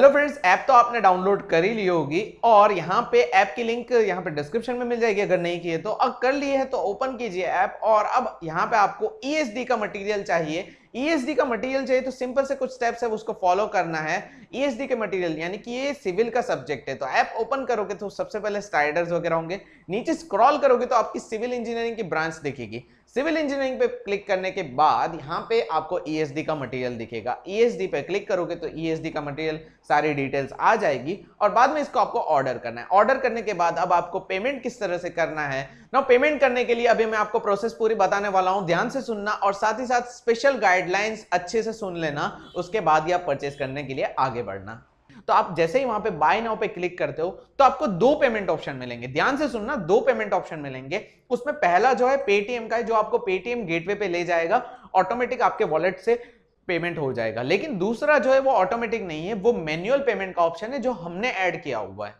Hello friends, app तो आपने download कर ही ली होगी और यहाँ पे ऐप की लिंक यहाँ पे डिस्क्रिप्शन में मिल जाएगी। अगर नहीं की है तो, अब कर ली है तो ओपन कीजिए ऐप। और अब यहाँ पे आपको ईएसडी का मटेरियल चाहिए। ईएसडी का मटेरियल चाहिए तो सिंपल से कुछ स्टेप्स है उसको फॉलो करना है। ईएसडी के मटेरियल यानी कि ये सिविल का सब्जेक्ट है, तो ऐप ओपन करोगे तो सबसे पहले स्लाइडर्स वगैरह होंगे। नीचे स्क्रॉल करोगे तो आपकी सिविल इंजीनियरिंग की ब्रांच दिखेगी। सिविल इंजीनियरिंग पे क्लिक करने के बाद यहाँ पे आपको ईएसडी का मटेरियल दिखेगा। ईएसडी पे क्लिक करोगे तो ईएसडी का मटेरियल सारी डिटेल्स आ जाएगी और बाद में इसको आपको ऑर्डर करना है। ऑर्डर करने के बाद अब आपको पेमेंट किस तरह से करना है ना, पेमेंट करने के लिए अभी मैं आपको प्रोसेस पूरी बताने वाला हूं, ध्यान से सुनना और साथ ही साथ स्पेशल गाइडलाइंस अच्छे से सुन लेना, उसके बाद ही आप परचेस करने के लिए आगे बढ़ना। तो आप जैसे ही वहां पे बाय नाउ पे क्लिक करते हो तो आपको दो पेमेंट ऑप्शन मिलेंगे। ध्यान से सुनना, दो पेमेंट ऑप्शन मिलेंगे। उसमें पहला जो है पेटीएम का है, जो आपको पेटीएम गेटवे पे ले जाएगा, ऑटोमेटिक आपके वॉलेट से पेमेंट हो जाएगा। लेकिन दूसरा जो है वो ऑटोमेटिक नहीं है, वो मैन्युअल पेमेंट का ऑप्शन है जो हमने ऐड किया हुआ है।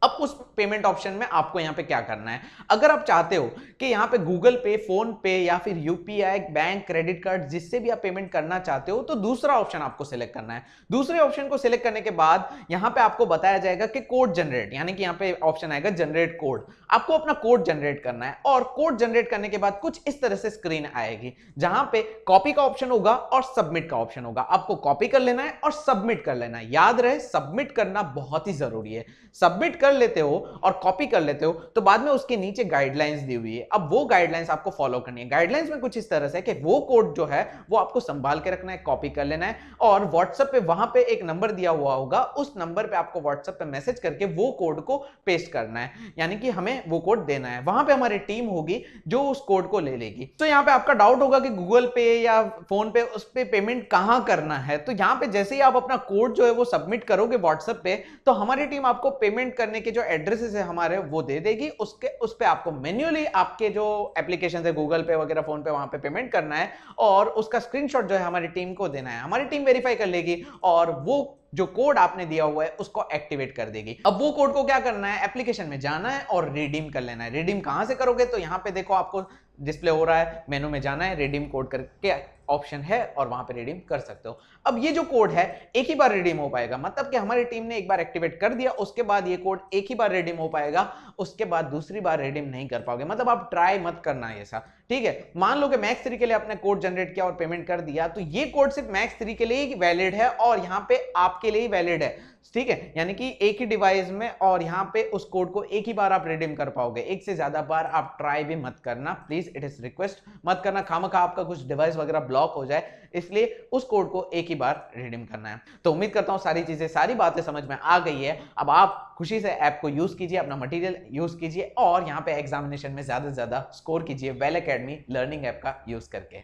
अब उस पेमेंट ऑप्शन में आपको यहां पे क्या करना है, अगर आप चाहते हो कि यहां पे गूगल पे, फोन पे या फिर यूपीआई, बैंक, क्रेडिट कार्ड, जिससे भी आप पेमेंट करना चाहते हो, तो दूसरा ऑप्शन आपको सिलेक्ट करना है। दूसरे ऑप्शन को सिलेक्ट करने के बाद यहां पे आपको बताया जाएगा कि कोड जनरेट, यानी कि यहां पे ऑप्शन आएगा जनरेट कोड। आपको अपना कोड जनरेट करना है और कोड जनरेट करने के बाद कुछ इस तरह से स्क्रीन आएगी जहां पे कॉपी का ऑप्शन होगा और सबमिट का ऑप्शन होगा। आपको कॉपी कर लेना है और सबमिट कर लेना है। याद रहे, सबमिट करना बहुत ही जरूरी है। सबमिट कर लेते हो और कॉपी कर लेते हो तो बाद में उसके नीचे गाइडलाइंस दी हुई है। अब वो गाइडलाइंस आपको फॉलो करनी है। गाइडलाइंस में कुछ इस तरह से कि वो कोड जो है वो आपको संभाल के रखना है, कॉपी कर लेना है और व्हाट्सएप पे वहां पे एक नंबर दिया हुआ होगा, उस नंबर पे आपको व्हाट्सएप पे मैसेज करके वो कोड को पेस्ट करना है, यानी कि हमें वो कोड देना है। वहां पे हमारी टीम होगी जो उस कोड को ले लेगी। तो यहां पे आपका डाउट होगा कि गूगल पे या फोन पे उस पे पेमेंट कहां करना है, तो यहां पे जैसे ही आप अपना कोड जो है वो सबमिट करोगे व्हाट्सएप पे, तो हमारी टीम आपको पेमेंट करने के जो एड्रेसेस है हमारे वो दे देगी। उस पे आपको मैन्युअली आपके जो एप्लीकेशन है गूगल पे वगैरह, फोन पे, वहां पे पेमेंट करना है और उसका स्क्रीनशॉट जो है हमारी टीम को देना है। हमारी टीम वेरीफाई कर लेगी और वो जो कोड आपने दिया हुआ है उसको एक्टिवेट कर देगी। अब वो कोड को क्या करना है, एप्लीकेशन में जाना है और रिडीम कर लेना है। रिडीम कहां से करोगे, तो यहां पे देखो आपको डिस्प्ले हो रहा है, मेनू में जाना है, रिडीम कोड करके ऑप्शन है और वहां पे रिडीम कर सकते हो। अब ये जो कोड है एक ही बार रिडीम हो पाएगा, मतलब कि हमारी टीम ने एक बार एक्टिवेट कर दिया, उसके बाद ये कोड एक ही बार रिडीम हो पाएगा, उसके बाद दूसरी बार रिडीम नहीं कर पाओगे। मतलब आप ट्राई मत करना ऐसा, ठीक है। मान लो कि मैक्स 3 के लिए आपने कोड जनरेट किया और पेमेंट कर दिया, तो ये कोड सिर्फ मैक्स 3 के लिए ही वैलिड है और यहां पे आपके लिए ही वैलिड है, ठीक है। यानी कि एक ही डिवाइस में और यहां पे उस कोड को एक ही बार आप रिडीम कर पाओगे। एक से ज्यादा बार आप ट्राई भी मत करना, प्लीज, इट इज रिक्वेस्ट, मत करना। खामखा आपका कुछ डिवाइस वगैरह ब्लॉक हो जाए, इसलिए उस कोड को एक ही बार रिडीम करना है। तो उम्मीद करता हूं सारी चीजें, सारी बातें समझ में आ गई है। अब आप खुशी से ऐप को यूज कीजिए, अपना मटेरियल यूज कीजिए और यहां पे एग्जामिनेशन में ज्यादा से ज्यादा स्कोर कीजिए वेल एकेडमी लर्निंग ऐप का यूज करके।